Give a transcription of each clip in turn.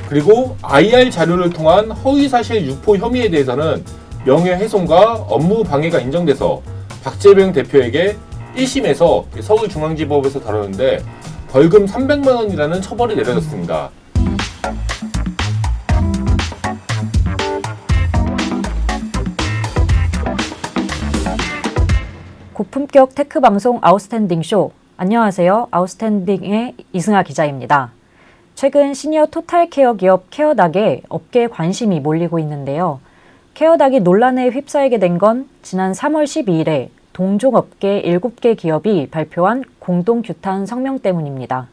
그리고 IR 자료를 통한 허위사실 유포 혐의에 대해서는 명예훼손과 업무 방해가 인정돼서 박재병 대표에게 1심에서 서울중앙지법에서 다뤘는데 벌금 300만 원이라는 처벌이 내려졌습니다. 고품격 테크 방송 아웃스탠딩 쇼. 안녕하세요. 아웃스탠딩의 이승아 기자입니다. 최근 시니어 토탈 케어 기업 케어닥에 업계에 관심이 몰리고 있는데요. 케어닥이 논란에 휩싸이게 된 건 지난 3월 12일에 동종업계 7개 기업이 발표한 공동 규탄 성명 때문입니다.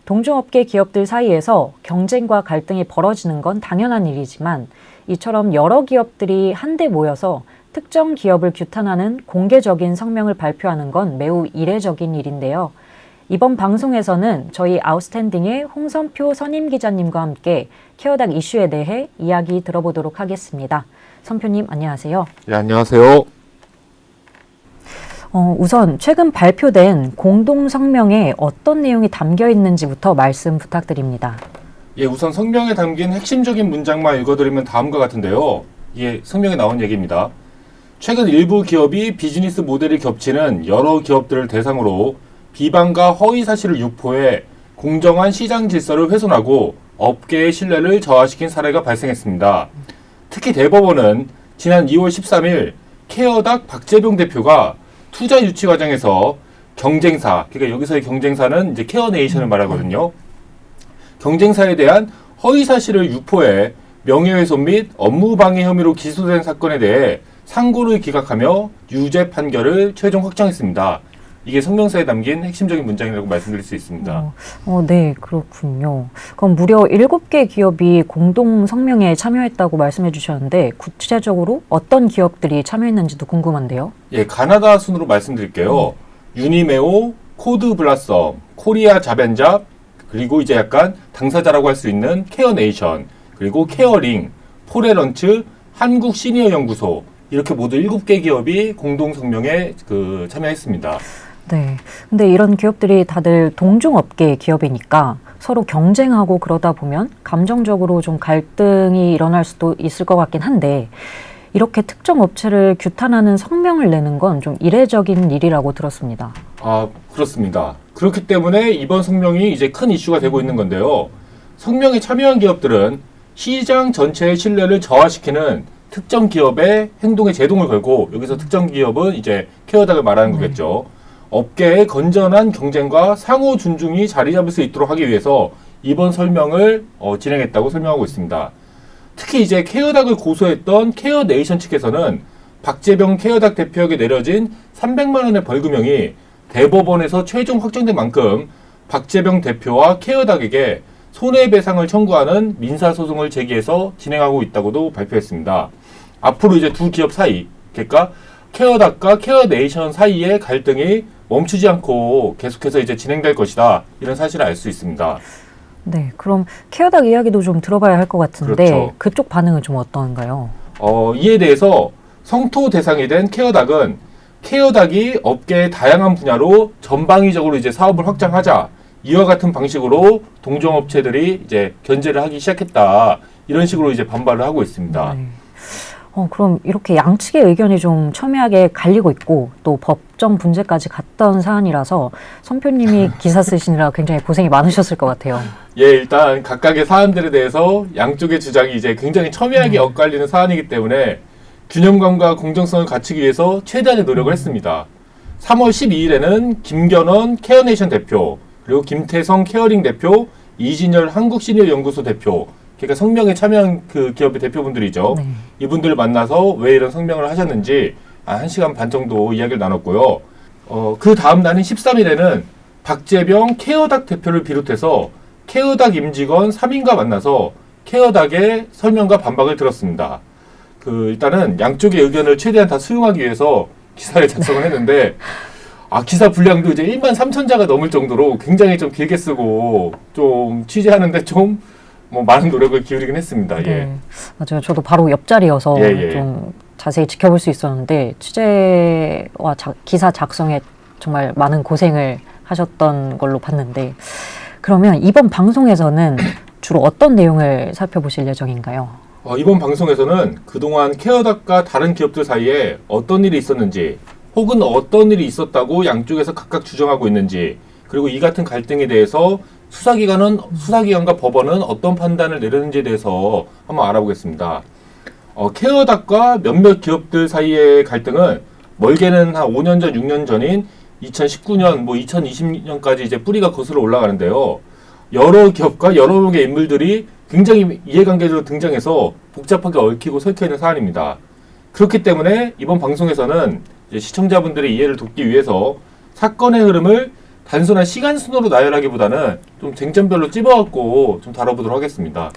동종업계 기업들 사이에서 경쟁과 갈등이 벌어지는 건 당연한 일이지만 이처럼 여러 기업들이 한데 모여서 특정 기업을 규탄하는 공개적인 성명을 발표하는 건 매우 이례적인 일인데요. 이번 방송에서는 저희 아웃스탠딩의 홍선표 선임 기자님과 함께 케어닥 이슈에 대해 이야기 들어보도록 하겠습니다. 선표님 안녕하세요. 네, 안녕하세요. 우선 최근 발표된 공동 성명에 어떤 내용이 담겨 있는지부터 말씀 부탁드립니다. 예, 우선 성명에 담긴 핵심적인 문장만 읽어드리면 다음과 같은데요. 예, 성명에 나온 얘기입니다. 최근 일부 기업이 비즈니스 모델이 겹치는 여러 기업들을 대상으로 비방과 허위 사실을 유포해 공정한 시장 질서를 훼손하고 업계의 신뢰를 저하시킨 사례가 발생했습니다. 특히 대법원은 지난 2월 13일 케어닥 박재병 대표가 투자 유치 과정에서 경쟁사, 그러니까 여기서의 경쟁사는 이제 케어네이션을 말하거든요. 경쟁사에 대한 허위 사실을 유포해 명예훼손 및 업무방해 혐의로 기소된 사건에 대해 상고를 기각하며 유죄 판결을 최종 확정했습니다. 이게 성명서에 담긴 핵심적인 문장이라고 말씀드릴 수 있습니다. 네, 그렇군요. 그럼 무려 7개 기업이 공동 성명에 참여했다고 말씀해 주셨는데 구체적으로 어떤 기업들이 참여했는지도 궁금한데요. 예, 가나다 순으로 말씀드릴게요. 유니메오, 코드블라썸, 코리아 자벤잡, 그리고 이제 약간 당사자라고 할 수 있는 케어네이션, 그리고 케어링, 포레런츠, 한국 시니어 연구소, 이렇게 모두 7개 기업이 공동 성명에 참여했습니다. 네. 근데 이런 기업들이 다들 동종업계 기업이니까 서로 경쟁하고 그러다 보면 감정적으로 좀 갈등이 일어날 수도 있을 것 같긴 한데 이렇게 특정 업체를 규탄하는 성명을 내는 건 좀 이례적인 일이라고 들었습니다. 아, 그렇습니다. 그렇기 때문에 이번 성명이 이제 큰 이슈가 되고 있는 건데요. 성명에 참여한 기업들은 시장 전체의 신뢰를 저하시키는 특정 기업의 행동에 제동을 걸고, 여기서 특정 기업은 이제 케어닥을 말하는 거겠죠. 업계의 건전한 경쟁과 상호 존중이 자리 잡을 수 있도록 하기 위해서 이번 설명을 진행했다고 설명하고 있습니다. 특히 이제 케어닥을 고소했던 케어네이션 측에서는 박재병 케어닥 대표에게 내려진 300만 원의 벌금형이 대법원에서 최종 확정된 만큼 박재병 대표와 케어닥에게 손해배상을 청구하는 민사소송을 제기해서 진행하고 있다고도 발표했습니다. 앞으로 이제 두 기업 사이, 그러니까 케어닥과 케어네이션 사이의 갈등이 멈추지 않고 계속해서 이제 진행될 것이다. 이런 사실을 알 수 있습니다. 네, 그럼 케어닥 이야기도 좀 들어봐야 할 것 같은데 그렇죠. 그쪽 반응은 좀 어떤가요? 이에 대해서 성토 대상이 된 케어닥은 케어닥이 업계의 다양한 분야로 전방위적으로 이제 사업을 확장하자, 이와 같은 방식으로 동종업체들이 이제 견제를 하기 시작했다. 이런 식으로 이제 반발을 하고 있습니다. 네. 그럼 이렇게 양측의 의견이 좀 첨예하게 갈리고 있고 또 법정 분재까지 갔던 사안이라서 선표님이 기사 쓰시느라 굉장히 고생이 많으셨을 것 같아요. 예, 일단 각각의 사안들에 대해서 양쪽의 주장이 이제 굉장히 첨예하게 엇갈리는 사안이기 때문에 균형감과 공정성을 갖추기 위해서 최대한의 노력을 했습니다. 3월 12일에는 김견원 케어네이션 대표, 그리고 김태성 케어링 대표, 이진열 한국시니어연구소 대표, 그러니까 성명에 참여한 그 기업의 대표분들이죠. 네. 이분들을 만나서 왜 이런 성명을 하셨는지 1시간 반 정도 이야기를 나눴고요. 그 다음 날인 13일에는 박재병 케어닥 대표를 비롯해서 케어닥 임직원 3인과 만나서 케어닥의 설명과 반박을 들었습니다. 일단은 양쪽의 의견을 최대한 다 수용하기 위해서 기사를 작성을 했는데 기사 분량도 이제 1만 3천 자가 넘을 정도로 굉장히 좀 길게 쓰고 좀 취재하는데 좀 많은 노력을 기울이긴 했습니다. 네. 예. 맞아요. 저도 바로 옆자리여서 예. 좀 자세히 지켜볼 수 있었는데 취재와 기사 작성에 정말 많은 고생을 하셨던 걸로 봤는데 그러면 이번 방송에서는 주로 어떤 내용을 살펴보실 예정인가요? 이번 방송에서는 그동안 케어닥과 다른 기업들 사이에 어떤 일이 있었는지 혹은 어떤 일이 있었다고 양쪽에서 각각 주장하고 있는지 그리고 이 같은 갈등에 대해서 수사기관과 법원은 어떤 판단을 내렸는지에 대해서 한번 알아보겠습니다. 케어닥과 몇몇 기업들 사이의 갈등은 멀게는 한 5년 전, 6년 전인 2019년, 2020년까지 이제 뿌리가 거슬러 올라가는데요. 여러 기업과 여러 명의 인물들이 굉장히 이해관계적으로 등장해서 복잡하게 얽히고 설켜 있는 사안입니다. 그렇기 때문에 이번 방송에서는 이제 시청자분들의 이해를 돕기 위해서 사건의 흐름을 단순한 시간 순으로 나열하기보다는 좀 쟁점별로 찝어갖고 좀 다뤄보도록 하겠습니다.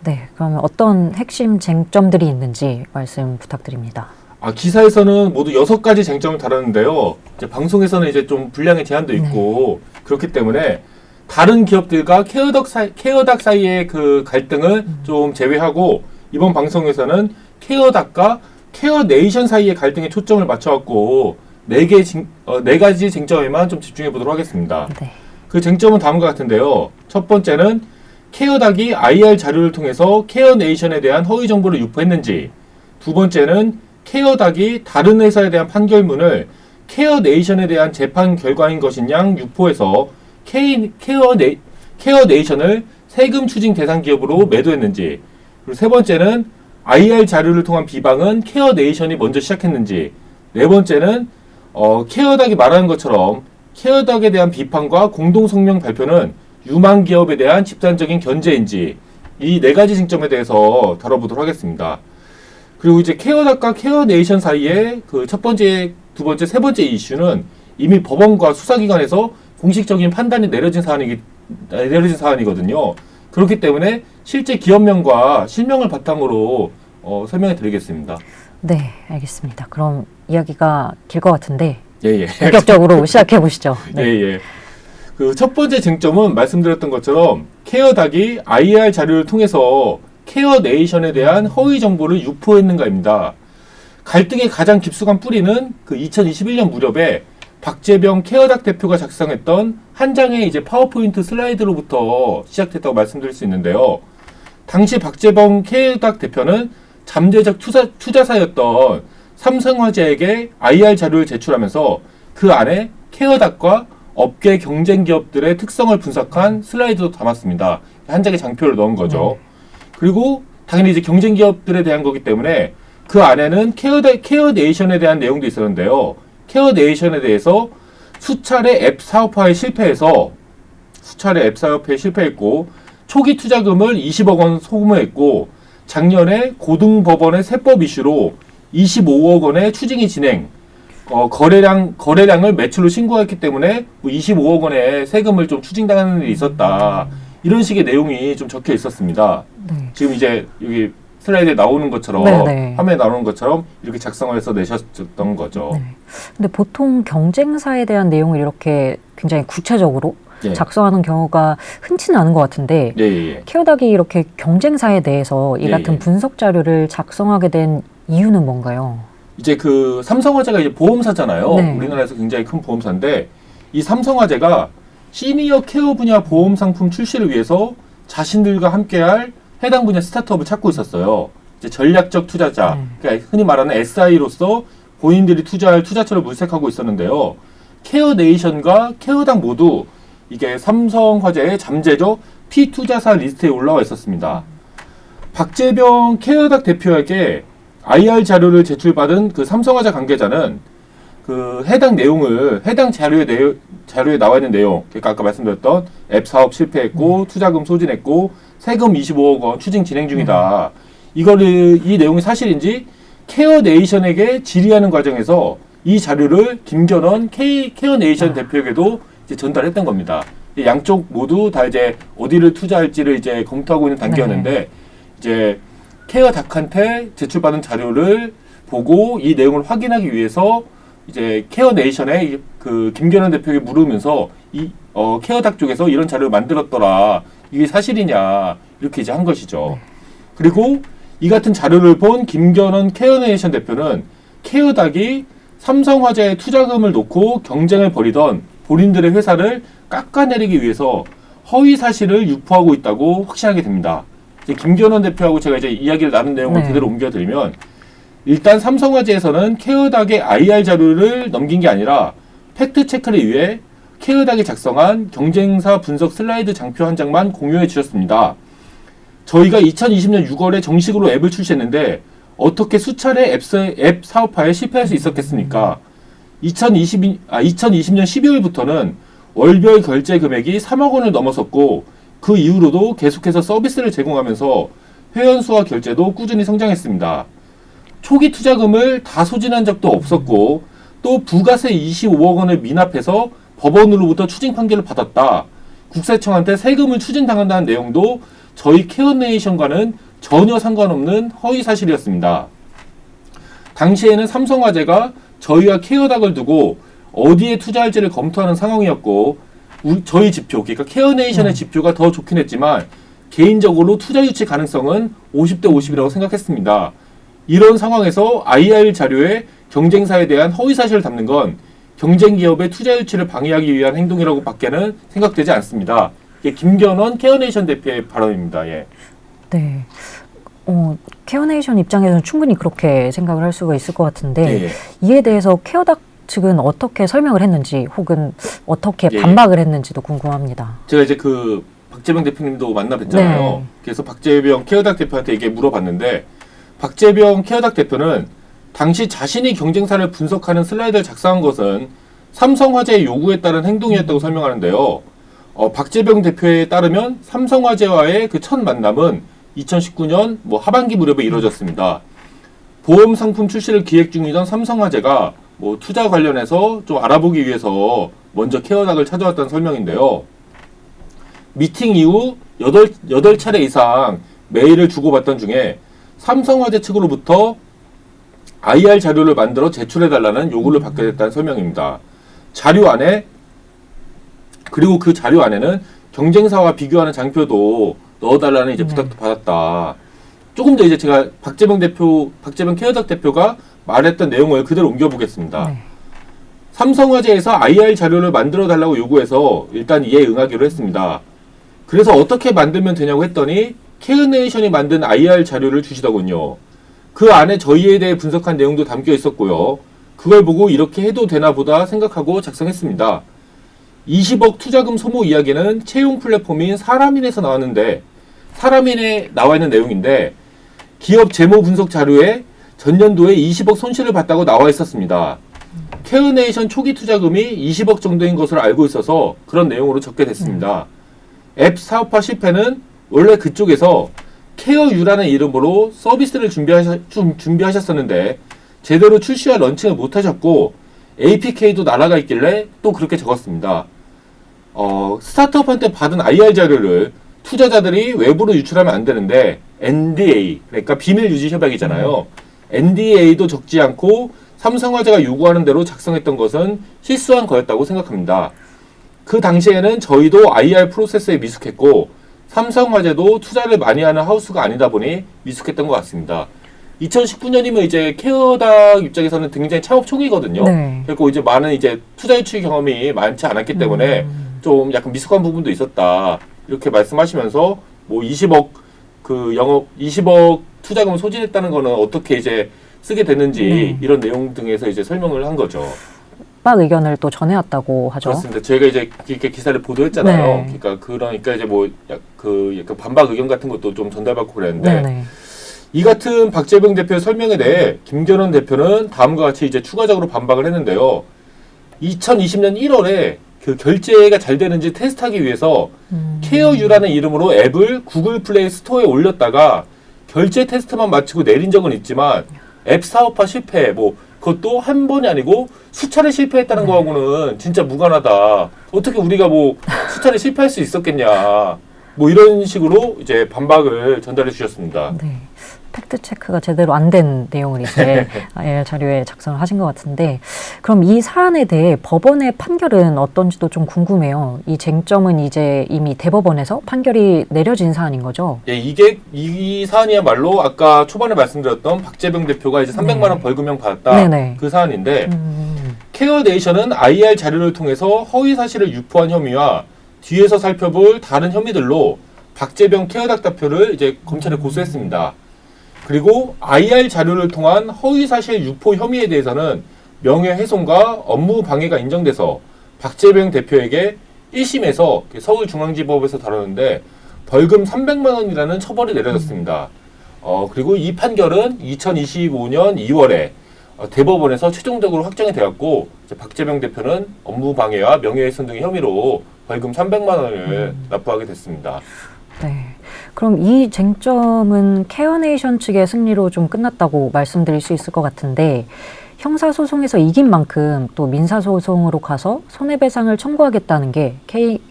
네, 그러면 어떤 핵심 쟁점들이 있는지 말씀 부탁드립니다. 기사에서는 모두 6가지 쟁점을 다뤘는데요. 이제 방송에서는 이제 좀 분량의 제한도 있고 그렇기 때문에 다른 기업들과 케어닥 사이의 그 갈등을 좀 제외하고 이번 방송에서는 케어닥과 케어네이션 사이의 갈등에 초점을 맞춰갖고 네 가지 쟁점에만 좀 집중해 보도록 하겠습니다. 네. 그 쟁점은 다음과 같은데요. 첫 번째는 케어닥이 IR 자료를 통해서 케어네이션에 대한 허위 정보를 유포했는지, 두 번째는 케어닥이 다른 회사에 대한 판결문을 케어네이션에 대한 재판 결과인 것인 양 유포해서 케어네이션을 세금 추징 대상 기업으로 매도했는지, 그리고 세 번째는 IR 자료를 통한 비방은 케어네이션이 먼저 시작했는지, 네 번째는 케어닥이 말하는 것처럼 케어닥에 대한 비판과 공동성명 발표는 유망 기업에 대한 집단적인 견제인지, 이 네 가지 쟁점에 대해서 다뤄보도록 하겠습니다. 그리고 이제 케어닥과 케어네이션 사이에 그 첫 번째, 두 번째, 세 번째 이슈는 이미 법원과 수사기관에서 공식적인 판단이 내려진 사안이거든요. 그렇기 때문에 실제 기업명과 실명을 바탕으로 설명해 드리겠습니다. 네, 알겠습니다. 그럼 이야기가 길 것 같은데 예. 본격적으로 시작해 보시죠. 네. 예. 그 첫 번째 쟁점은 말씀드렸던 것처럼 케어닥이 IR 자료를 통해서 케어네이션에 대한 허위 정보를 유포했는가입니다. 갈등의 가장 깊숙한 뿌리는 그 2021년 무렵에 박재병 케어닥 대표가 작성했던 한 장의 이제 파워포인트 슬라이드로부터 시작됐다고 말씀드릴 수 있는데요. 당시 박재병 케어닥 대표는 잠재적 투자사였던 삼성화재에게 IR 자료를 제출하면서 그 안에 케어닥과 업계 경쟁 기업들의 특성을 분석한 슬라이드도 담았습니다. 한 장의 장표를 넣은 거죠. 그리고 당연히 이제 경쟁 기업들에 대한 거기 때문에 그 안에는 케어네이션에 대한 내용도 있었는데요. 케어네이션에 대해서 수차례 앱 사업화에 실패했고 초기 투자금을 20억 원 소모했고 작년에 고등법원의 세법 이슈로 25억 원의 추징이 진행, 거래량을 매출로 신고했기 때문에 25억 원의 세금을 좀 추징당하는 일이 있었다. 이런 식의 내용이 좀 적혀 있었습니다. 네. 지금 이제 여기 슬라이드에 나오는 것처럼 화면에 나오는 것처럼 이렇게 작성을 해서 내셨던 거죠. 네. 근데 보통 경쟁사에 대한 내용을 이렇게 굉장히 구체적으로 작성하는 경우가 흔치는 않은 것 같은데 케어닥이 이렇게 경쟁사에 대해서 이 같은 분석 자료를 작성하게 된 이유는 뭔가요? 이제 그 삼성화재가 이제 보험사잖아요. 네. 우리나라에서 굉장히 큰 보험사인데 이 삼성화재가 시니어 케어 분야 보험 상품 출시를 위해서 자신들과 함께할 해당 분야 스타트업을 찾고 있었어요. 이제 전략적 투자자, 그러니까 흔히 말하는 SI로서 본인들이 투자할 투자처를 물색하고 있었는데요. 케어네이션과 케어닥 모두 이게 삼성화재의 잠재적 피투자사 리스트에 올라와 있었습니다. 박재병 케어닥 대표에게 IR 자료를 제출받은 그 삼성화재 관계자는 그 해당 자료에 나와 있는 내용, 그러니까 아까 말씀드렸던 앱 사업 실패했고 투자금 소진했고 세금 25억 원 추징 진행 중이다. 이 내용이 사실인지 케어네이션에게 질의하는 과정에서 이 자료를 김견원 케어네이션 대표에게도 이제 전달했던 겁니다. 양쪽 모두 다 이제 어디를 투자할지를 이제 검토하고 있는 단계였는데 이제 케어닥한테 제출받은 자료를 보고 이 내용을 확인하기 위해서 이제 케어네이션의 그 김견원 대표에게 물으면서 케어닥 쪽에서 이런 자료를 만들었더라. 이게 사실이냐 이렇게 이제 한 것이죠. 그리고 이 같은 자료를 본 김견원 케어네이션 대표는 케어닥이 삼성화재에 투자금을 놓고 경쟁을 벌이던 본인들의 회사를 깎아내리기 위해서 허위 사실을 유포하고 있다고 확신하게 됩니다. 이제 김기현 대표하고 제가 이제 이야기를 나눈 내용을 네. 그대로 옮겨드리면 일단 삼성화재에서는 케어닥의 IR 자료를 넘긴 게 아니라 팩트 체크를 위해 케어닥이 작성한 경쟁사 분석 슬라이드 장표 한 장만 공유해 주셨습니다. 저희가 2020년 6월에 정식으로 앱을 출시했는데 어떻게 수차례 앱 사업화에 실패할 수 있었겠습니까? 2020년 12월부터는 월별 결제 금액이 3억 원을 넘어섰고 그 이후로도 계속해서 서비스를 제공하면서 회원수와 결제도 꾸준히 성장했습니다. 초기 투자금을 다 소진한 적도 없었고 또 부가세 25억 원을 미납해서 법원으로부터 추징 판결을 받았다. 국세청한테 세금을 추징당한다는 내용도 저희 케어네이션과는 전혀 상관없는 허위 사실이었습니다. 당시에는 삼성화재가 저희와 케어닥을 두고 어디에 투자할지를 검토하는 상황이었고 저희 지표, 그러니까 케어네이션의 지표가 더 좋긴 했지만 개인적으로 투자 유치 가능성은 50대 50이라고 생각했습니다. 이런 상황에서 IR 자료에 경쟁사에 대한 허위 사실을 담는 건 경쟁 기업의 투자 유치를 방해하기 위한 행동이라고 밖에는 생각되지 않습니다. 이게 김견원 케어네이션 대표의 발언입니다. 예. 네. 케어네이션 입장에서는 충분히 그렇게 생각을 할 수가 있을 것 같은데 예. 이에 대해서 케어닥 측은 어떻게 설명을 했는지 혹은 어떻게 예. 반박을 했는지도 궁금합니다. 제가 이제 그 박재병 대표님도 만나 뵀잖아요. 네. 그래서 박재병 케어닥 대표한테 이게 물어봤는데 박재병 케어닥 대표는 당시 자신이 경쟁사를 분석하는 슬라이드를 작성한 것은 삼성화재의 요구에 따른 행동이었다고 설명하는데요. 박재병 대표에 따르면 삼성화재와의 그 첫 만남은 2019년 하반기 무렵에 이루어졌습니다. 보험 상품 출시를 기획 중이던 삼성화재가 투자 관련해서 좀 알아보기 위해서 먼저 케어닥을 찾아왔다는 설명인데요. 미팅 이후 8차례 이상 메일을 주고받던 중에 삼성화재 측으로부터 IR 자료를 만들어 제출해달라는 요구를 받게 됐다는 설명입니다. 자료 안에 그리고 그 자료 안에는 경쟁사와 비교하는 장표도 넣어달라는 이제 부탁도 받았다. 조금 더 이제 제가 박재병 케어닥 대표가 말했던 내용을 그대로 옮겨보겠습니다. 네. 삼성화재에서 IR 자료를 만들어 달라고 요구해서 일단 이에 응하기로 했습니다. 그래서 어떻게 만들면 되냐고 했더니 케어네이션이 만든 IR 자료를 주시더군요. 그 안에 저희에 대해 분석한 내용도 담겨 있었고요. 그걸 보고 이렇게 해도 되나 보다 생각하고 작성했습니다. 20억 투자금 소모 이야기는 채용 플랫폼인 사람인에서 나왔는데 사람인에 나와 있는 내용인데 기업 재무 분석 자료에 전년도에 20억 손실을 봤다고 나와 있었습니다. 케어네이션 초기 투자금이 20억 정도인 것을 알고 있어서 그런 내용으로 적게 됐습니다. 앱 사업화 실패는 원래 그쪽에서 케어유라는 이름으로 서비스를 준비하셨었는데 제대로 출시와 런칭을 못하셨고 APK도 날아가 있길래 또 그렇게 적었습니다. 스타트업한테 받은 IR 자료를 투자자들이 외부로 유출하면 안 되는데 NDA, 그러니까 비밀 유지 협약이잖아요. NDA도 적지 않고 삼성화재가 요구하는 대로 작성했던 것은 실수한 거였다고 생각합니다. 그 당시에는 저희도 IR 프로세스에 미숙했고 삼성화재도 투자를 많이 하는 하우스가 아니다 보니 미숙했던 것 같습니다. 2019년이면 이제 케어닥 입장에서는 굉장히 창업 초기거든요. 네. 그리고 이제 많은 이제 투자 유치 경험이 많지 않았기 때문에 좀 약간 미숙한 부분도 있었다. 이렇게 말씀하시면서 20억 그 20억 투자금을 소진했다는 거는 어떻게 이제 쓰게 됐는지 이런 내용 등에서 이제 설명을 한 거죠. 반박 의견을 또 전해왔다고 하죠. 그렇습니다. 저희가 이제 이렇게 기사를 보도했잖아요. 네. 그러니까 이제 약간 반박 의견 같은 것도 좀 전달받고 그랬는데 네네. 이 같은 박재병 대표의 설명에 대해 김견원 대표는 다음과 같이 이제 추가적으로 반박을 했는데요. 2020년 1월에 그 결제가 잘 되는지 테스트하기 위해서 케어유라는 이름으로 앱을 구글 플레이 스토어에 올렸다가 결제 테스트만 마치고 내린 적은 있지만 앱 사업화 실패, 그것도 한 번이 아니고 수차례 실패했다는 거하고는 진짜 무관하다. 어떻게 우리가 수차례 실패할 수 있었겠냐. 이런 식으로 이제 반박을 전달해 주셨습니다. 네. 팩트 체크가 제대로 안 된 내용을 이제 자료에 작성을 하신 것 같은데, 그럼 이 사안에 대해 법원의 판결은 어떤지도 좀 궁금해요. 이 쟁점은 이제 이미 대법원에서 판결이 내려진 사안인 거죠? 예, 이 사안이야말로 아까 초반에 말씀드렸던 박재병 대표가 이제 300만 원 벌금형 받았다. 네네. 그 사안인데 케어네이션은 IR 자료를 통해서 허위 사실을 유포한 혐의와 뒤에서 살펴볼 다른 혐의들로 박재병 케어닥 대표를 이제 검찰에 고소했습니다. 그리고 IR 자료를 통한 허위사실 유포 혐의에 대해서는 명예훼손과 업무 방해가 인정돼서 박재병 대표에게 1심에서 서울중앙지법에서 다뤘는데 벌금 300만 원이라는 처벌이 내려졌습니다. 그리고 이 판결은 2025년 2월에 대법원에서 최종적으로 확정이 되었고 박재병 대표는 업무 방해와 명예훼손 등의 혐의로 벌금 300만 원을 납부하게 됐습니다. 네. 그럼 이 쟁점은 케어네이션 측의 승리로 좀 끝났다고 말씀드릴 수 있을 것 같은데 형사소송에서 이긴 만큼 또 민사소송으로 가서 손해배상을 청구하겠다는 게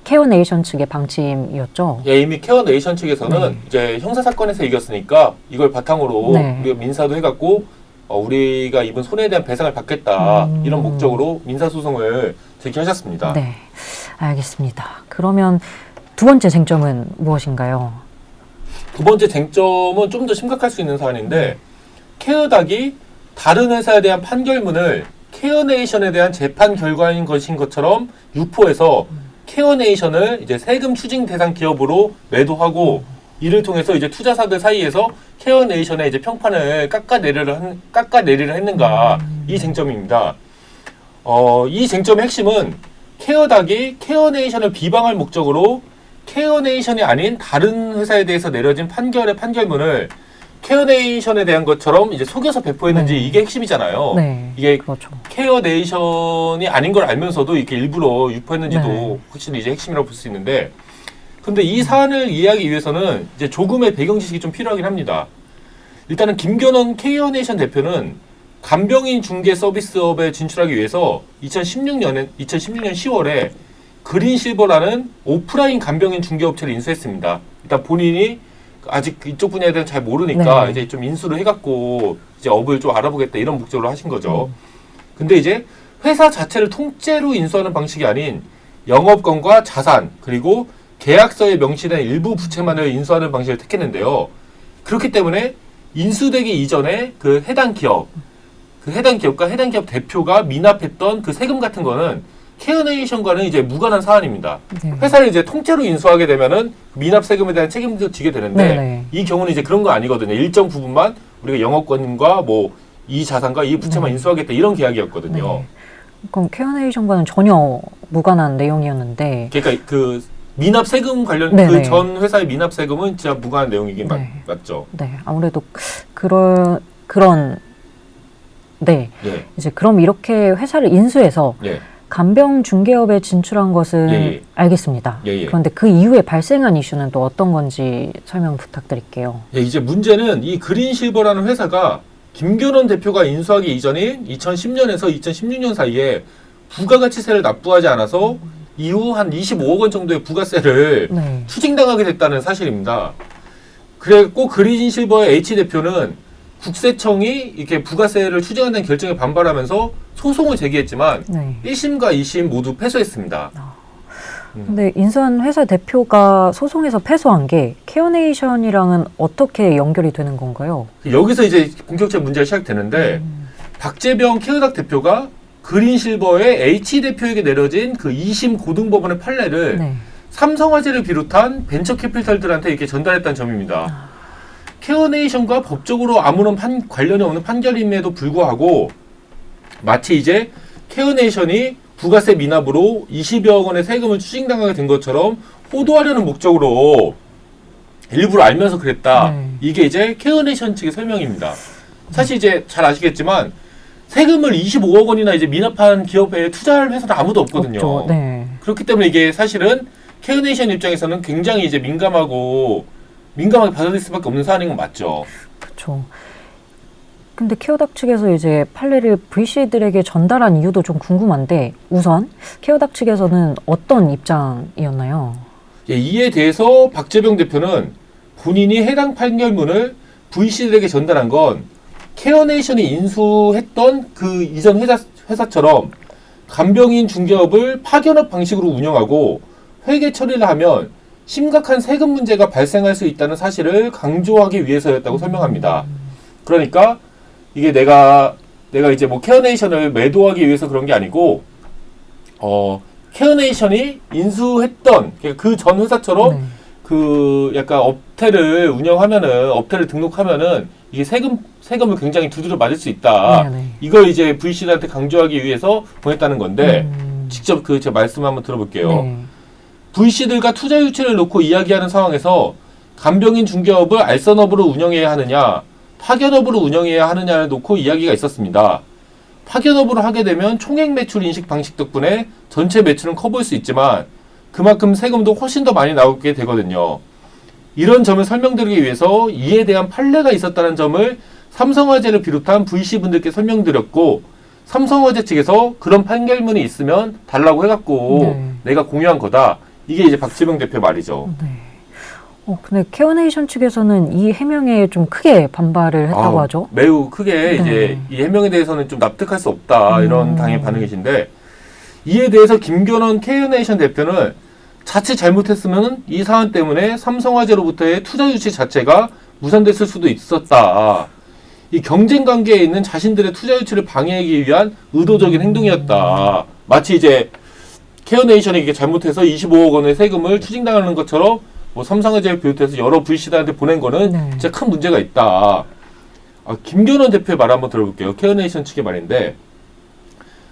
케어네이션 측의 방침이었죠. 예, 이미 케어네이션 측에서는 이제 형사사건에서 이겼으니까 이걸 바탕으로 우리가 민사도 해갖고 우리가 입은 손해에 대한 배상을 받겠다 이런 목적으로 민사소송을 제기하셨습니다. 네, 알겠습니다. 그러면 두 번째 쟁점은 무엇인가요? 두 번째 쟁점은 좀 더 심각할 수 있는 사안인데 케어닥이 다른 회사에 대한 판결문을 케어네이션에 대한 재판 결과인 것인 것처럼 유포해서 케어네이션을 이제 세금 추징 대상 기업으로 매도하고 이를 통해서 이제 투자사들 사이에서 케어네이션의 이제 평판을 깎아내리려 했는가 이 쟁점입니다. 이 쟁점의 핵심은 케어닥이 케어네이션을 비방할 목적으로 케어네이션이 아닌 다른 회사에 대해서 내려진 판결문을 케어네이션에 대한 것처럼 이제 속여서 배포했는지 이게 핵심이잖아요. 네, 이게 그렇죠. 케어네이션이 아닌 걸 알면서도 이렇게 일부러 유포했는지도 확실히 이제 핵심이라고 볼 수 있는데, 근데 이 사안을 이해하기 위해서는 이제 조금의 배경 지식이 좀 필요하긴 합니다. 일단은 김견원 케어네이션 대표는 간병인 중개 서비스업에 진출하기 위해서 2016년 10월에 그린실버라는 오프라인 간병인 중개업체를 인수했습니다. 일단 본인이 아직 이쪽 분야에 대해서 잘 모르니까 이제 좀 인수를 해갖고 이제 업을 좀 알아보겠다 이런 목적으로 하신 거죠. 근데 이제 회사 자체를 통째로 인수하는 방식이 아닌 영업권과 자산 그리고 계약서에 명시된 일부 부채만을 인수하는 방식을 택했는데요. 그렇기 때문에 인수되기 이전에 그 해당 기업과 해당 기업 대표가 미납했던 그 세금 같은 거는 케어네이션과는 이제 무관한 사안입니다. 회사를 이제 통째로 인수하게 되면은 미납 세금에 대한 책임도 지게 되는데 이 경우는 이제 그런 거 아니거든요. 일정 부분만 우리가 영업권과 뭐 이 자산과 이 부채만 인수하겠다 이런 계약이었거든요. 그럼 케어네이션과는 전혀 무관한 내용이었는데. 그러니까 그 미납 세금 관련 그 전 회사의 미납 세금은 진짜 무관한 내용이긴 맞죠. 네, 아무래도 이제 그럼 이렇게 회사를 인수해서 간병 중개업에 진출한 것은 알겠습니다. 그런데 그 이후에 발생한 이슈는 또 어떤 건지 설명 부탁드릴게요. 이제 문제는 이 그린실버라는 회사가 김견원 대표가 인수하기 이전인 2010년에서 2016년 사이에 부가가치세를 납부하지 않아서 이후 한 25억 원 정도의 부가세를 추징당하게 됐다는 사실입니다. 그래갖고 그린실버의 H대표는 국세청이 이렇게 부가세를 추징한다는 결정에 반발하면서 소송을 제기했지만 1심과 2심 모두 패소했습니다. 근데 인수한 회사 대표가 소송에서 패소한 게 케어네이션이랑은 어떻게 연결이 되는 건가요? 여기서 이제 본격적인 문제가 시작되는데 박재병 케어닥 대표가 그린실버의 H대표에게 내려진 그 2심 고등법원의 판례를 삼성화재를 비롯한 벤처캐피탈들한테 이렇게 전달했다는 점입니다. 케어네이션과 법적으로 아무런 관련이 없는 판결임에도 불구하고 마치 이제 케어네이션이 부가세 미납으로 20여억 원의 세금을 추징당하게 된 것처럼 호도하려는 목적으로 일부러 알면서 그랬다. 이게 이제 케어네이션 측의 설명입니다. 사실 이제 잘 아시겠지만 세금을 25억 원이나 이제 미납한 기업에 투자할 회사도 아무도 없거든요. 그렇기 때문에 이게 사실은 케어네이션 입장에서는 굉장히 이제 민감하게 받아들일 수밖에 없는 사안인 건 맞죠. 그렇죠. 근데 케어닥 측에서 이제 판례를 VC들에게 전달한 이유도 좀 궁금한데 우선 케어닥 측에서는 어떤 입장이었나요? 이에 대해서 박재병 대표는 본인이 해당 판결문을 VC들에게 전달한 건 케어네이션이 인수했던 그 이전 회사처럼 간병인 중개업을 파견업 방식으로 운영하고 회계 처리를 하면 심각한 세금 문제가 발생할 수 있다는 사실을 강조하기 위해서였다고 설명합니다. 그러니까 이게 내가 이제 뭐 케어네이션을 매도하기 위해서 그런 게 아니고 케어네이션이 인수했던 그 전 회사처럼 네. 그 약간 업태를 운영하면은 업태를 등록하면은 이게 세금을 굉장히 두드려 맞을 수 있다. 네, 네. 이걸 이제 VC들한테 강조하기 위해서 보냈다는 건데 직접 그 제 말씀 한번 들어볼게요. 네. VC들과 투자 유치를 놓고 이야기하는 상황에서 간병인 중개업을 알선업으로 운영해야 하느냐, 파견업으로 운영해야 하느냐를 놓고 이야기가 있었습니다. 파견업으로 하게 되면 총액 매출 인식 방식 덕분에 전체 매출은 커보일 수 있지만 그만큼 세금도 훨씬 더 많이 나오게 되거든요. 이런 점을 설명드리기 위해서 이에 대한 판례가 있었다는 점을 삼성화재를 비롯한 VC분들께 설명드렸고 삼성화재 측에서 그런 판결문이 있으면 달라고 해갖고 네. 내가 공유한 거다. 이게 이제 박지병 대표 말이죠. 네. 근데 케어네이션 측에서는 이 해명에 좀 크게 반발을 했다고 하죠. 매우 크게 네. 이제 이 해명에 대해서는 좀 납득할 수 없다. 이런 당의 반응이신데 이에 대해서 김견원 케어네이션 대표는 자칫 잘못했으면 이 사안 때문에 삼성화재로부터의 투자 유치 자체가 무산됐을 수도 있었다. 이 경쟁 관계에 있는 자신들의 투자 유치를 방해하기 위한 의도적인 행동이었다. 마치 이제 케어네이션이 이게 잘못해서 25억 원의 세금을 추징당하는 것처럼 뭐 삼성화재를 비롯해서 여러 VC들한테 보낸 거는 네. 진짜 큰 문제가 있다. 김견원 대표의 말 한번 들어볼게요. 케어네이션 측의 말인데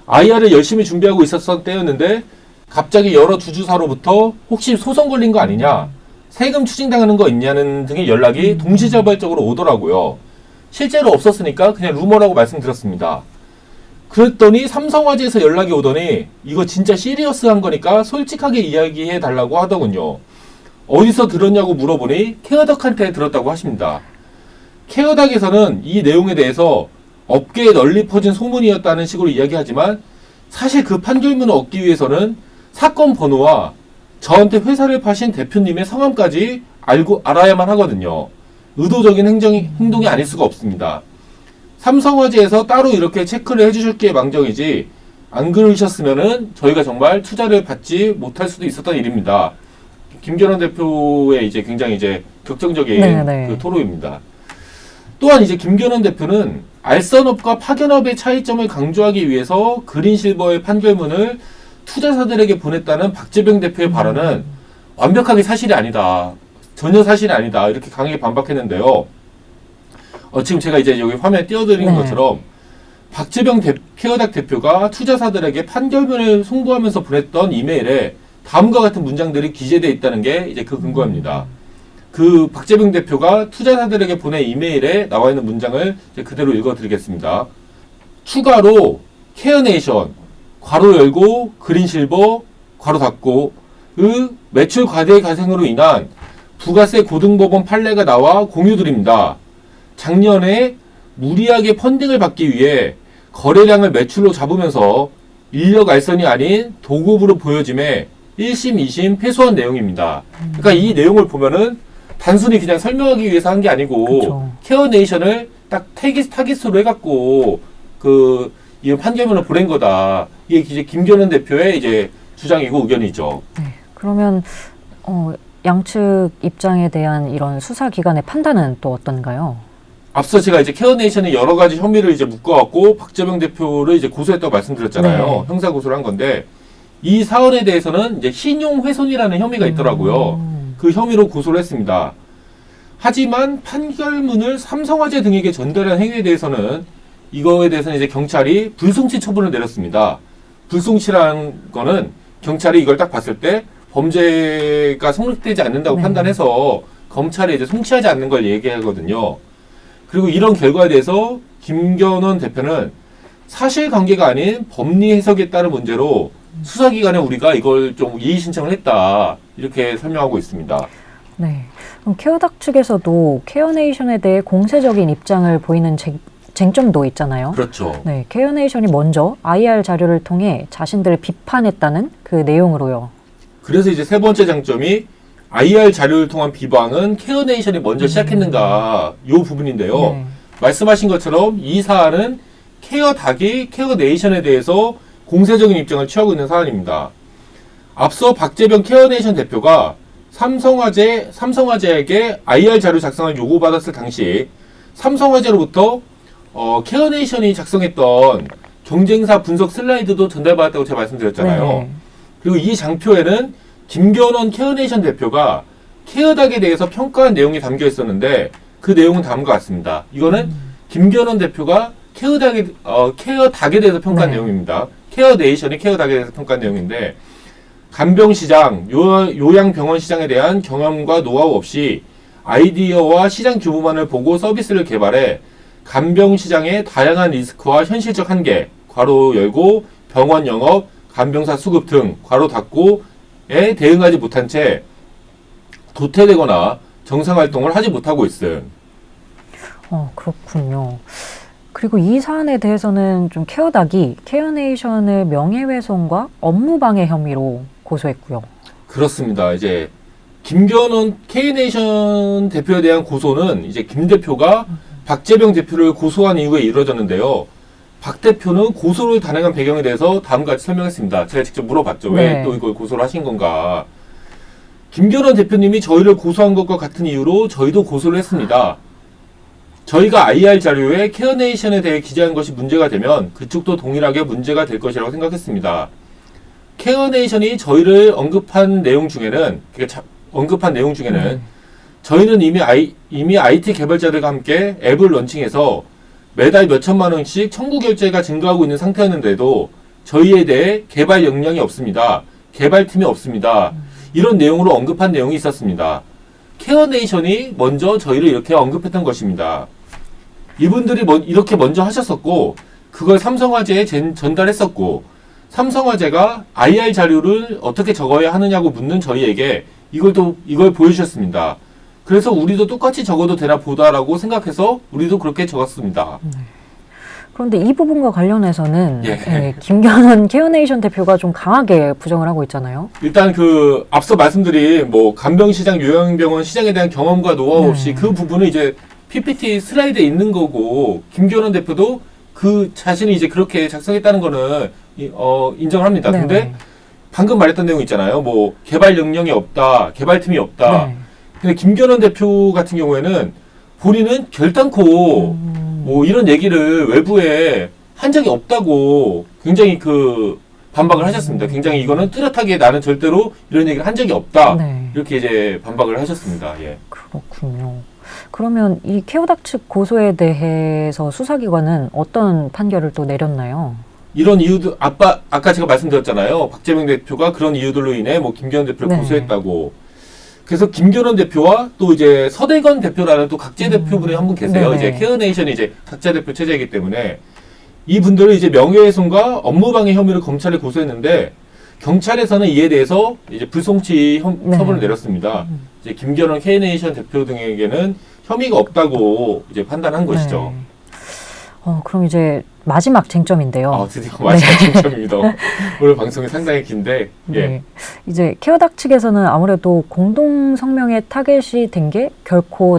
IR을 열심히 준비하고 있었던 때였는데 갑자기 여러 주주사로부터 혹시 소송 걸린 거 아니냐, 세금 추징당하는 거 있냐는 등의 연락이 동시자발적으로 오더라고요. 실제로 없었으니까 그냥 루머라고 말씀드렸습니다. 그랬더니 삼성화재에서 연락이 오더니 이거 진짜 시리어스한 거니까 솔직하게 이야기해 달라고 하더군요. 어디서 들었냐고 물어보니 케어덕한테 들었다고 하십니다. 케어덕에서는 이 내용에 대해서 업계에 널리 퍼진 소문이었다는 식으로 이야기하지만 사실 그 판결문을 얻기 위해서는 사건 번호와 저한테 회사를 파신 대표님의 성함까지 알아야만 하거든요. 의도적인 행동이 아닐 수가 없습니다. 삼성화재에서 따로 이렇게 체크를 해주셨기에 망정이지 안 그러셨으면은 저희가 정말 투자를 받지 못할 수도 있었던 일입니다. 김견원 대표의 이제 굉장히 이제 격정적인 네네. 그 토로입니다. 또한 이제 김견원 대표는 알선업과 파견업의 차이점을 강조하기 위해서 그린실버의 판결문을 투자사들에게 보냈다는 박재병 대표의 발언은 완벽하게 사실이 아니다. 전혀 사실이 아니다. 이렇게 강하게 반박했는데요. 지금 제가 이제 여기 화면에 띄워드린 네. 것처럼 박재병 케어닥 대표가 투자사들에게 판결문을 송부하면서 보냈던 이메일에 다음과 같은 문장들이 기재되어 있다는 게 이제 그 근거입니다. 그 박재병 대표가 투자사들에게 보낸 이메일에 나와 있는 문장을 이제 그대로 읽어드리겠습니다. 추가로 케어네이션 괄호 열고 그린실버 괄호 닫고 그 매출 과대 가생으로 인한 부가세 고등법원 판례가 나와 공유드립니다. 작년에 무리하게 펀딩을 받기 위해 거래량을 매출로 잡으면서 인력 알선이 아닌 도급으로 보여짐에 1심, 2심 패소한 내용입니다. 그러니까 이 내용을 보면은 단순히 그냥 설명하기 위해서 한 게 아니고 그쵸. 케어네이션을 딱 타깃으로 해갖고 이 판결문을 보낸 거다. 이게 이제 김견원 대표의 이제 주장이고 의견이죠. 네. 그러면 양측 입장에 대한 이런 수사기관의 판단은 또 어떤가요? 앞서 제가 이제 케어네이션이 여러 가지 혐의를 이제 묶어갖고 박재병 대표를 이제 고소했다고 말씀드렸잖아요. 네. 형사 고소를 한 건데 이 사안에 대해서는 이제 신용훼손이라는 혐의가 있더라고요. 그 혐의로 고소를 했습니다. 하지만 판결문을 삼성화재 등에게 전달한 행위에 대해서는 이거에 대해서는 이제 경찰이 불송치 처분을 내렸습니다. 불송치라는 거는 경찰이 이걸 딱 봤을 때 범죄가 성립되지 않는다고 네. 판단해서 검찰에 이제 송치하지 않는 걸 얘기하거든요. 그리고 이런 결과에 대해서 김견원 대표는 사실관계가 아닌 법리 해석에 따른 문제로 수사기관에 우리가 이걸 좀 이의 신청을 했다. 이렇게 설명하고 있습니다. 네. 그럼 케어닥 측에서도 케어네이션에 대해 공세적인 입장을 보이는 쟁점도 있잖아요. 그렇죠. 네. 케어네이션이 먼저 IR 자료를 통해 자신들을 비판했다는 그 내용으로요. 그래서 이제 세 번째 장점이 IR 자료를 통한 비방은 케어네이션이 먼저 시작했는가 이 부분인데요. 네. 말씀하신 것처럼 이 사안은 케어닥이 케어네이션에 대해서 공세적인 입장을 취하고 있는 사안입니다. 앞서 박재병 케어네이션 대표가 삼성화재에게 IR 자료 작성을 요구받았을 당시 삼성화재로부터 케어네이션이 작성했던 경쟁사 분석 슬라이드도 전달받았다고 제가 말씀드렸잖아요. 네. 그리고 이 장표에는 김견원 케어네이션 대표가 케어닥에 대해서 평가한 내용이 담겨 있었는데 그 내용은 다음과 같습니다. 이거는 김견원 대표가 케어닥에 대해서 평가한 네. 내용입니다. 케어네이션이 케어닥에 대해서 평가한 내용인데 간병시장, 요양병원 시장에 대한 경험과 노하우 없이 아이디어와 시장 규모만을 보고 서비스를 개발해 간병시장의 다양한 리스크와 현실적 한계, 괄호 열고 병원 영업, 간병사 수급 등 괄호 닫고에 대응하지 못한 채 도태되거나 정상활동을 하지 못하고 있음. 그렇군요. 그리고 이 사안에 대해서는 좀 케어닥이 케어네이션을 명예훼손과 업무방해 혐의로 고소했고요. 그렇습니다. 이제 김견원 K네이션 대표에 대한 고소는 이제 김 대표가 박재병 대표를 고소한 이후에 이루어졌는데요. 박 대표는 고소를 단행한 배경에 대해서 다음과 같이 설명했습니다. 제가 직접 물어봤죠. 네. 왜 또 이걸 고소를 하신 건가? 김견원 대표님이 저희를 고소한 것과 같은 이유로 저희도 고소를 했습니다. 저희가 IR 자료에 케어네이션에 대해 기재한 것이 문제가 되면 그쪽도 동일하게 문제가 될 것이라고 생각했습니다. 케어네이션이 저희를 언급한 내용 중에는 저희는 이미 IT 개발자들과 함께 앱을 런칭해서 매달 몇천만 원씩 청구 결제가 증가하고 있는 상태였는데도 저희에 대해 개발 역량이 없습니다. 개발팀이 없습니다. 이런 내용으로 언급한 내용이 있었습니다. 케어네이션이 먼저 저희를 이렇게 언급했던 것입니다. 이분들이 이렇게 먼저 하셨었고 그걸 삼성화재에 전달했었고 삼성화재가 IR 자료를 어떻게 적어야 하느냐고 묻는 저희에게 이걸 보여주셨습니다. 그래서 우리도 똑같이 적어도 되나 보다라고 생각해서 우리도 그렇게 적었습니다. 그런데 이 부분과 관련해서는 예. 김견원 케어네이션 대표가 좀 강하게 부정을 하고 있잖아요. 일단 앞서 말씀드린 간병시장, 요양병원 시장에 대한 경험과 노하우 없이 그 부분은 이제 PPT 슬라이드에 있는 거고 김견원 대표도 그 자신이 이제 그렇게 작성했다는 거는 인정을 합니다. 네. 근데 방금 말했던 내용 있잖아요. 개발 역량이 없다, 개발팀이 없다. 네. 근데 김견원 대표 같은 경우에는 본인은 결단코 이런 얘기를 외부에 한 적이 없다고 굉장히 반박을 하셨습니다. 굉장히 이거는 뚜렷하게 나는 절대로 이런 얘기를 한 적이 없다. 네. 이렇게 이제 반박을 하셨습니다. 예. 그렇군요. 그러면 이 케어닥 측 고소에 대해서 수사기관은 어떤 판결을 또 내렸나요? 이런 이유도 아까 제가 말씀드렸잖아요. 박재명 대표가 그런 이유들로 인해 김견원 대표를 네. 고소했다고. 그래서 김견원 대표와 또 이제 서대건 대표라는 또 각재 대표분이 한 분 계세요. 네네. 이제 케어네이션이 이제 각자 대표 체제이기 때문에 이 분들을 이제 명예훼손과 업무방해 혐의로 검찰에 고소했는데 경찰에서는 이에 대해서 이제 불송치 네. 처분을 내렸습니다. 이제 김견원 케어네이션 대표 등에게는 혐의가 없다고 이제 판단한 것이죠. 네. 그럼 이제 마지막 쟁점인데요. 드디어 마지막 쟁점입니다. 오늘 방송이 상당히 긴데, 예. 네. 이제 케어닥 측에서는 아무래도 공동 성명의 타겟이 된 게 결코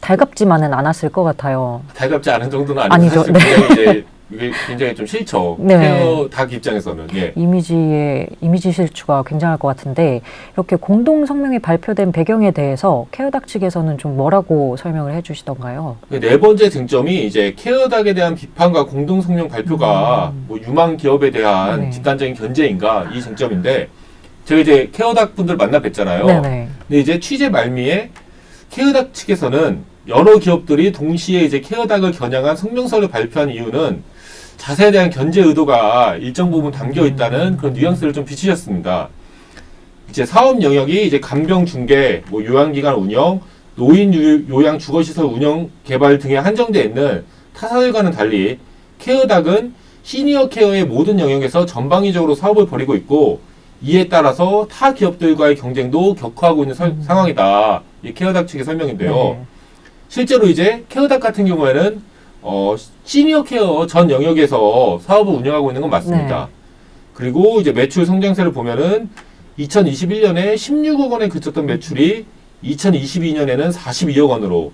달갑지만은 않았을 것 같아요. 달갑지 않은 정도는 아니고 아니죠. 사실 굉장히 이제 이게 굉장히 좀 싫죠. 네. 케어닥 입장에서는. 예. 이미지 실추가 굉장할 것 같은데 이렇게 공동 성명이 발표된 배경에 대해서 케어닥 측에서는 좀 뭐라고 설명을 해주시던가요? 네 번째 쟁점이 이제 케어닥에 대한 비판과 공동 성명 발표가 유망 기업에 대한 네. 집단적인 견제인가 이 쟁점인데 제가 이제 케어닥 분들 만나 뵀잖아요. 네네. 근데 이제 취재 말미에 케어닥 측에서는 여러 기업들이 동시에 이제 케어닥을 겨냥한 성명서를 발표한 이유는 자세에 대한 견제 의도가 일정 부분 담겨 있다는 그런 뉘앙스를 좀 비치셨습니다. 이제 사업 영역이 이제 간병 중개, 요양기관 운영, 노인 요양 주거시설 운영 개발 등에 한정되어 있는 타사들과는 달리 케어닥은 시니어 케어의 모든 영역에서 전방위적으로 사업을 벌이고 있고 이에 따라서 타 기업들과의 경쟁도 격화하고 있는 상황이다. 이 케어닥 측의 설명인데요. 네. 실제로 이제 케어닥 같은 경우에는 시니어 케어 전 영역에서 사업을 운영하고 있는 건 맞습니다. 네. 그리고 이제 매출 성장세를 보면은 2021년에 16억 원에 그쳤던 매출이 2022년에는 42억 원으로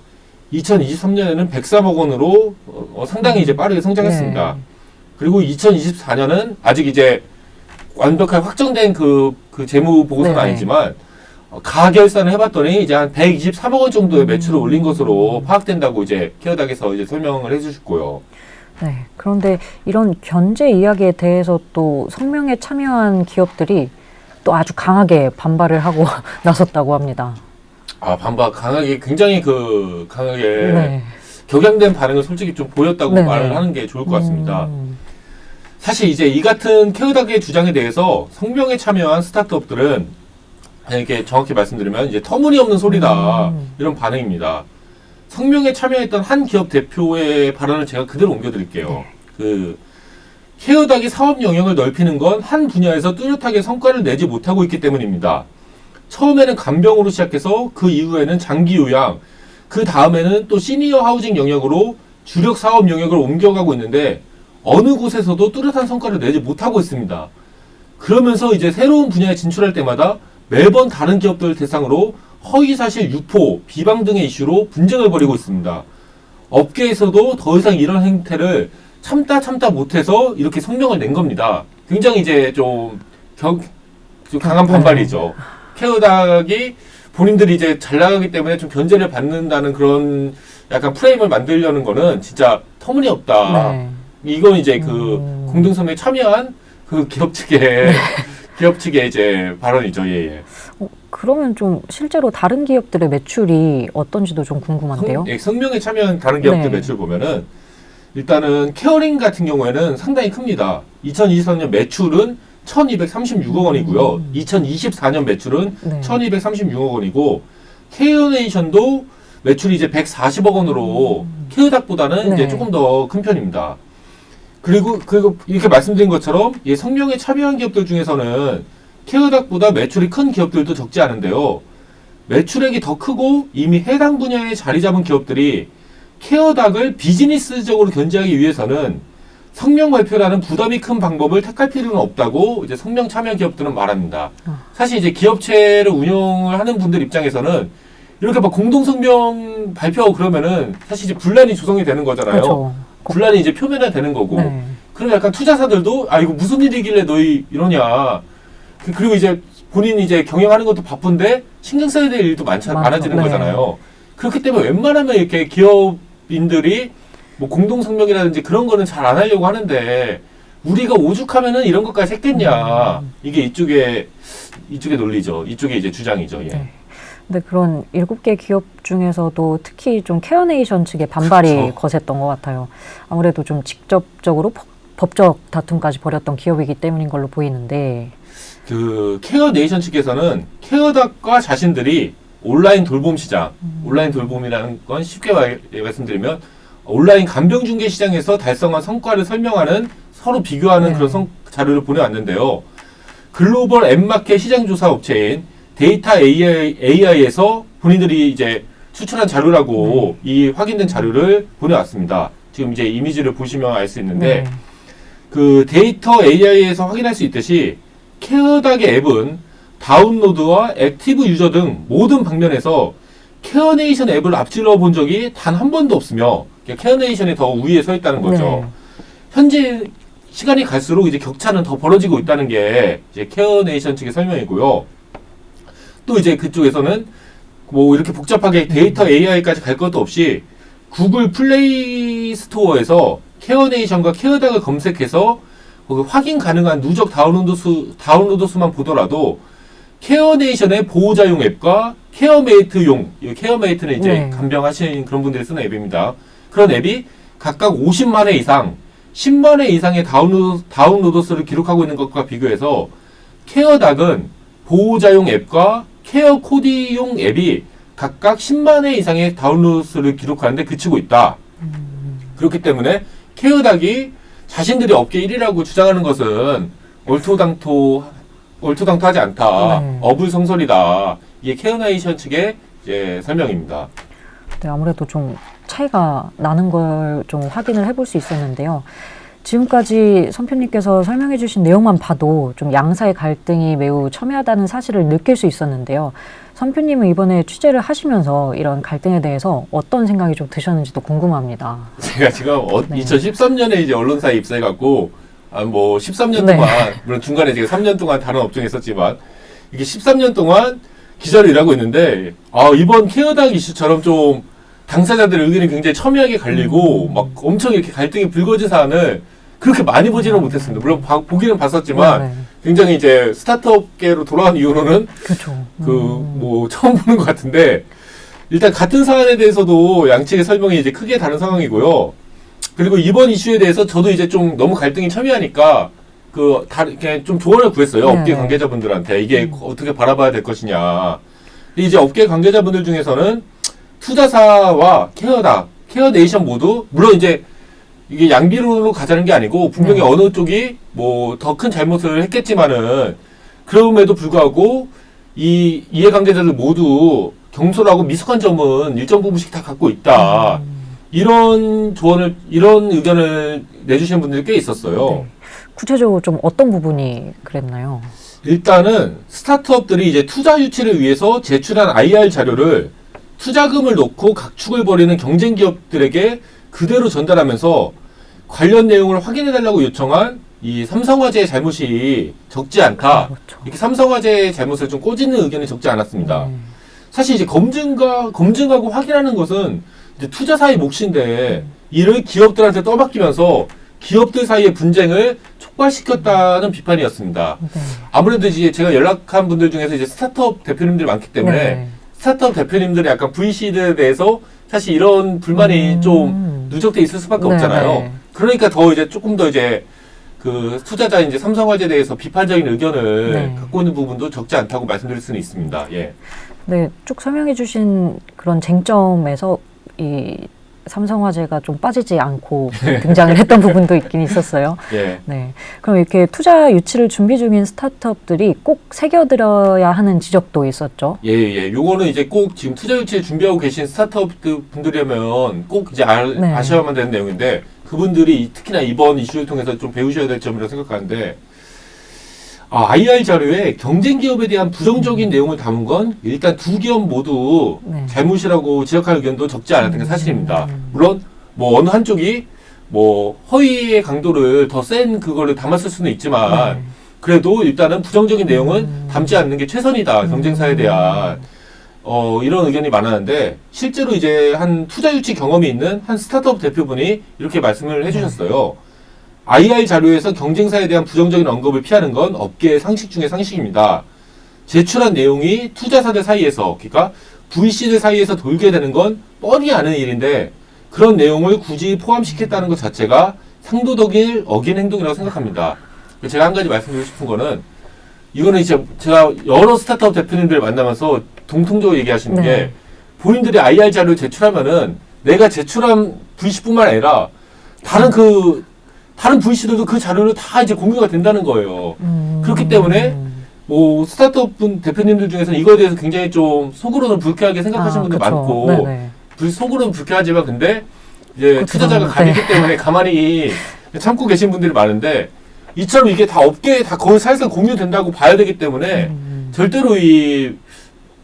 2023년에는 103억 원으로 상당히 이제 빠르게 성장했습니다. 네. 그리고 2024년은 아직 이제 완벽하게 확정된 그 재무 보고서는 네네. 아니지만 가결산을 해봤더니 이제 한 123억 원 정도의 매출을 올린 것으로 파악된다고 이제 케어닥에서 이제 설명을 해주셨고요. 네. 그런데 이런 견제 이야기에 대해서 또 성명에 참여한 기업들이 또 아주 강하게 반발을 하고 나섰다고 합니다. 반박 강하게, 굉장히 강하게 네. 격양된 반응을 솔직히 좀 보였다고 네네. 말을 하는 게 좋을 것 같습니다. 사실 이제 이 같은 케어닥의 주장에 대해서 성명에 참여한 스타트업들은 이렇게 정확히 말씀드리면 이제 터무니없는 소리다 이런 반응입니다. 성명에 참여했던 한 기업 대표의 발언을 제가 그대로 옮겨드릴게요. 케어닥이 사업 영역을 넓히는 건 한 분야에서 뚜렷하게 성과를 내지 못하고 있기 때문입니다. 처음에는 간병으로 시작해서 그 이후에는 장기 요양, 그 다음에는 또 시니어 하우징 영역으로 주력 사업 영역을 옮겨가고 있는데 어느 곳에서도 뚜렷한 성과를 내지 못하고 있습니다. 그러면서 이제 새로운 분야에 진출할 때마다 매번 다른 기업들 대상으로 허위사실 유포, 비방 등의 이슈로 분쟁을 벌이고 있습니다. 업계에서도 더 이상 이런 행태를 참다 못해서 이렇게 성명을 낸 겁니다. 굉장히 이제 좀 강한 반발이죠. 케어닥이 본인들이 이제 잘 나가기 때문에 좀 견제를 받는다는 그런 약간 프레임을 만들려는 거는 진짜 터무니없다. 네. 이건 이제 공동성명에 참여한 기업 측의 이제 발언이죠. 예. 그러면 좀 실제로 다른 기업들의 매출이 어떤지도 좀 궁금한데요. 성명에 참여한 다른 기업들 네. 매출 보면은 일단은 케어링 같은 경우에는 상당히 큽니다. 2023년 매출은 1236억 원이고요. 2024년 매출은 네. 1236억 원이고, 케어네이션도 매출이 이제 140억 원으로 케어닥보다는 네. 이제 조금 더 큰 편입니다. 그리고 이렇게 말씀드린 것처럼 성명에 참여한 기업들 중에서는 케어닥보다 매출이 큰 기업들도 적지 않은데요. 매출액이 더 크고 이미 해당 분야에 자리 잡은 기업들이 케어닥을 비즈니스적으로 견제하기 위해서는 성명 발표라는 부담이 큰 방법을 택할 필요는 없다고 이제 성명 참여 기업들은 말합니다. 사실 이제 기업체를 운영을 하는 분들 입장에서는 이렇게 막 공동 성명 발표하고 그러면은 사실 이제 분란이 조성이 되는 거잖아요. 그렇죠. 분란이 이제 표면화 되는 거고. 네. 그럼 약간 투자사들도 이거 무슨 일이길래 너희 이러냐. 그리고 이제 본인이 이제 경영하는 것도 바쁜데 신경 써야 될 일도 많아지는 네. 거잖아요. 그렇기 때문에 웬만하면 이렇게 기업인들이 뭐 공동 성명이라든지 그런 거는 잘 안 하려고 하는데 우리가 오죽하면은 이런 것까지 했겠냐. 이게 이쪽의 논리죠. 이쪽의 이제 주장이죠. 예. 네. 근데 그런 7개 기업 중에서도 특히 좀 케어네이션 측의 반발이 그렇죠. 거셌던 것 같아요. 아무래도 좀 직접적으로 법적 다툼까지 벌였던 기업이기 때문인 걸로 보이는데. 케어네이션 측에서는 케어닥과 자신들이 온라인 돌봄 시장, 온라인 돌봄이라는 건 쉽게 말씀드리면 온라인 간병 중개 시장에서 달성한 성과를 설명하는 서로 비교하는 네. 그런 자료를 보내왔는데요. 글로벌 앱마켓 시장 조사 업체인 데이터 AI에서 본인들이 이제 수출한 자료라고 이 확인된 자료를 보내왔습니다. 지금 이제 이미지를 보시면 알 수 있는데 데이터 AI에서 확인할 수 있듯이 케어닥의 앱은 다운로드와 액티브 유저 등 모든 방면에서 케어네이션 앱을 앞질러 본 적이 단 한 번도 없으며 케어네이션이 더 우위에 서 있다는 거죠. 네. 현재 시간이 갈수록 이제 격차는 더 벌어지고 있다는 게 이제 케어네이션 측의 설명이고요. 또 이제 그쪽에서는 뭐 이렇게 복잡하게 데이터 AI까지 갈 것도 없이 구글 플레이 스토어에서 케어네이션과 케어닥을 검색해서 확인 가능한 누적 다운로드 수만 보더라도 케어네이션의 보호자용 앱과 케어메이트용, 케어메이트는 이제 간병하시는 그런 분들이 쓰는 앱입니다. 그런 앱이 각각 50만 회 이상, 10만 회 이상의 다운로드 수를 기록하고 있는 것과 비교해서 케어닥은 보호자용 앱과 케어 코디용 앱이 각각 10만 회 이상의 다운로드 수를 기록하는데 그치고 있다. 그렇기 때문에 케어닥이 자신들이 업계 1위라고 주장하는 것은 얼토당토하지 않다. 어불성설이다. 이게 케어네이션 측의 이제 설명입니다. 네, 아무래도 좀 차이가 나는 걸 좀 확인을 해볼 수 있었는데요. 지금까지 선표님께서 설명해 주신 내용만 봐도 좀 양사의 갈등이 매우 첨예하다는 사실을 느낄 수 있었는데요. 선표님은 이번에 취재를 하시면서 이런 갈등에 대해서 어떤 생각이 좀 드셨는지도 궁금합니다. 제가 지금 2013년에 이제 언론사에 입사해갖고 뭐 13년 동안 물론 중간에 제가 3년 동안 다른 업종에 있었지만 이게 13년 동안 기자로 일하고 있는데 이번 케어닥 이슈처럼 좀 당사자들의 의견이 굉장히 첨예하게 갈리고 막 엄청 이렇게 갈등이 불거진 사안을 그렇게 많이 보지는 못했습니다. 물론 보기는 봤었지만 네, 네. 굉장히 이제 스타트업계로 돌아온 이후로는 그렇죠. 뭐 처음 보는 것 같은데 일단 같은 사안에 대해서도 양측의 설명이 이제 크게 다른 상황이고요. 그리고 이번 이슈에 대해서 저도 이제 좀 너무 갈등이 첨예하니까 이렇게 좀 조언을 구했어요. 네. 업계 관계자분들한테 이게 어떻게 바라봐야 될 것이냐. 근데 이제 업계 관계자분들 중에서는 투자사와 케어네이션 모두 물론 이제 이게 양비론으로 가자는 게 아니고 분명히 네. 어느 쪽이 뭐 더 큰 잘못을 했겠지만은 그럼에도 불구하고 이 이해관계자들 모두 경솔하고 미숙한 점은 일정 부분씩 다 갖고 있다. 이런 이런 의견을 내주시는 분들이 꽤 있었어요. 네. 구체적으로 좀 어떤 부분이 그랬나요? 일단은 스타트업들이 이제 투자 유치를 위해서 제출한 IR 자료를 투자금을 넣고 각축을 벌이는 경쟁 기업들에게 그대로 전달하면서 관련 내용을 확인해달라고 요청한 이 삼성화재의 잘못이 적지 않다. 그렇죠. 이렇게 삼성화재의 잘못을 좀 꼬지는 의견이 적지 않았습니다. 네. 사실 이제 검증하고 확인하는 것은 이제 투자사의 몫인데 이를 기업들한테 떠맡기면서 기업들 사이의 분쟁을 촉발시켰다는 비판이었습니다. 네. 아무래도 이제 제가 연락한 분들 중에서 이제 스타트업 대표님들이 많기 때문에 네. 스타트업 대표님들의 약간 VC들에 대해서 사실 이런 불만이 좀 누적돼 있을 수밖에 네, 없잖아요. 네. 그러니까 더 이제 조금 더 이제 그 투자자인 이제 삼성화재에 대해서 비판적인 의견을 네. 갖고 있는 부분도 적지 않다고 말씀드릴 수는 있습니다. 예. 네, 쭉 설명해 주신 그런 쟁점에서 이 삼성화재가 좀 빠지지 않고 등장을 했던 부분도 있긴 있었어요. 예. 네. 그럼 이렇게 투자 유치를 준비 중인 스타트업들이 꼭 새겨들어야 하는 지적도 있었죠. 예, 예. 요거는 이제 꼭 지금 투자 유치를 준비하고 계신 스타트업 분들이라면 꼭 이제 네. 아셔야만 되는 내용인데 그분들이 특히나 이번 이슈를 통해서 좀 배우셔야 될 점이라고 생각하는데 IR 자료에 경쟁 기업에 대한 부정적인 내용을 담은 건 일단 두 기업 모두 네. 잘못이라고 지적할 의견도 적지 않았던 게 사실입니다. 물론 뭐 어느 한쪽이 뭐 허위의 강도를 더 센 그거를 담았을 수는 있지만 네. 그래도 일단은 부정적인 내용은 담지 않는 게 최선이다. 경쟁사에 대한 이런 의견이 많았는데 실제로 이제 한 투자 유치 경험이 있는 한 스타트업 대표분이 이렇게 말씀을 해주셨어요. IR 자료에서 경쟁사에 대한 부정적인 언급을 피하는 건 업계의 상식 중의 상식입니다. 제출한 내용이 투자사들 사이에서, 그러니까 VC들 사이에서 돌게 되는 건 뻔히 아는 일인데 그런 내용을 굳이 포함시켰다는 것 자체가 상도덕을 어긴 행동이라고 생각합니다. 제가 한 가지 말씀드리고 싶은 거는 이거는 이제 제가 여러 스타트업 대표님들 만나면서 공통적으로 얘기하시는 네. 게 본인들이 IR 자료를 제출하면은 내가 제출한 VC뿐만 아니라 다른 VC들도 그 자료를 다 이제 공유가 된다는 거예요. 그렇기 때문에 뭐 스타트업 대표님들 중에서는 이거에 대해서 굉장히 좀 속으로는 불쾌하게 생각하시는 분들 그쵸. 많고 네네. 속으로는 불쾌하지만 근데 이제 그쵸. 투자자가 가리기 때문에 가만히 참고 계신 분들이 많은데 이처럼 이게 다 업계에 다 거의 사실상 공유된다고 봐야 되기 때문에 절대로 이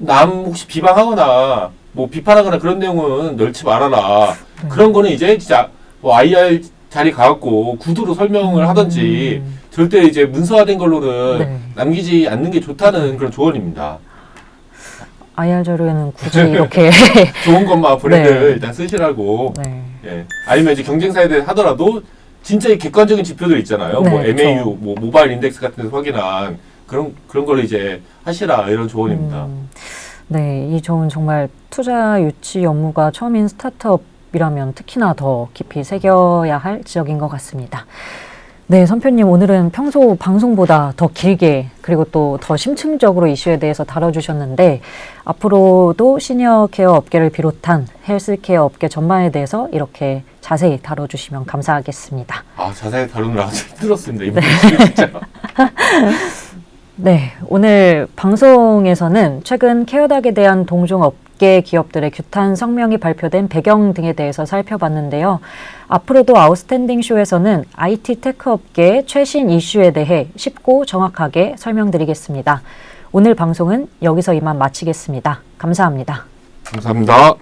남 혹시 비방하거나 뭐 비판하거나 그런 내용은 넣지 말아라. 그런 거는 이제 진짜 뭐 IR 자리 가갖고 구두로 설명을 하든지 절대 이제 문서화된 걸로는 네. 남기지 않는 게 좋다는 그런 조언입니다. IR 자료에는 굳이 이렇게 좋은 것만 본인들 네. 일단 쓰시라고. 네. 예. 아니면 이제 경쟁사에 대해 하더라도 진짜 이 객관적인 지표들 있잖아요. 네, 뭐 MAU, 그렇죠. 뭐 모바일 인덱스 같은 데서 확인한 그런 걸 이제 하시라 이런 조언입니다. 네, 이 점은 정말 투자 유치 업무가 처음인 스타트업이라면 특히나 더 깊이 새겨야 할 지적인 것 같습니다. 네, 선표님 오늘은 평소 방송보다 더 길게 그리고 또 더 심층적으로 이슈에 대해서 다뤄주셨는데 앞으로도 시니어 케어 업계를 비롯한 헬스케어 업계 전반에 대해서 이렇게 자세히 다뤄주시면 감사하겠습니다. 자세히 다루느라 아주 힘들었습니다. 이번 주 진짜. 네, 오늘 방송에서는 최근 케어닥에 대한 동종 업계 기업들의 규탄 성명이 발표된 배경 등에 대해서 살펴봤는데요. 앞으로도 아웃스탠딩 쇼에서는 IT 테크 업계의 최신 이슈에 대해 쉽고 정확하게 설명드리겠습니다. 오늘 방송은 여기서 이만 마치겠습니다. 감사합니다. 감사합니다.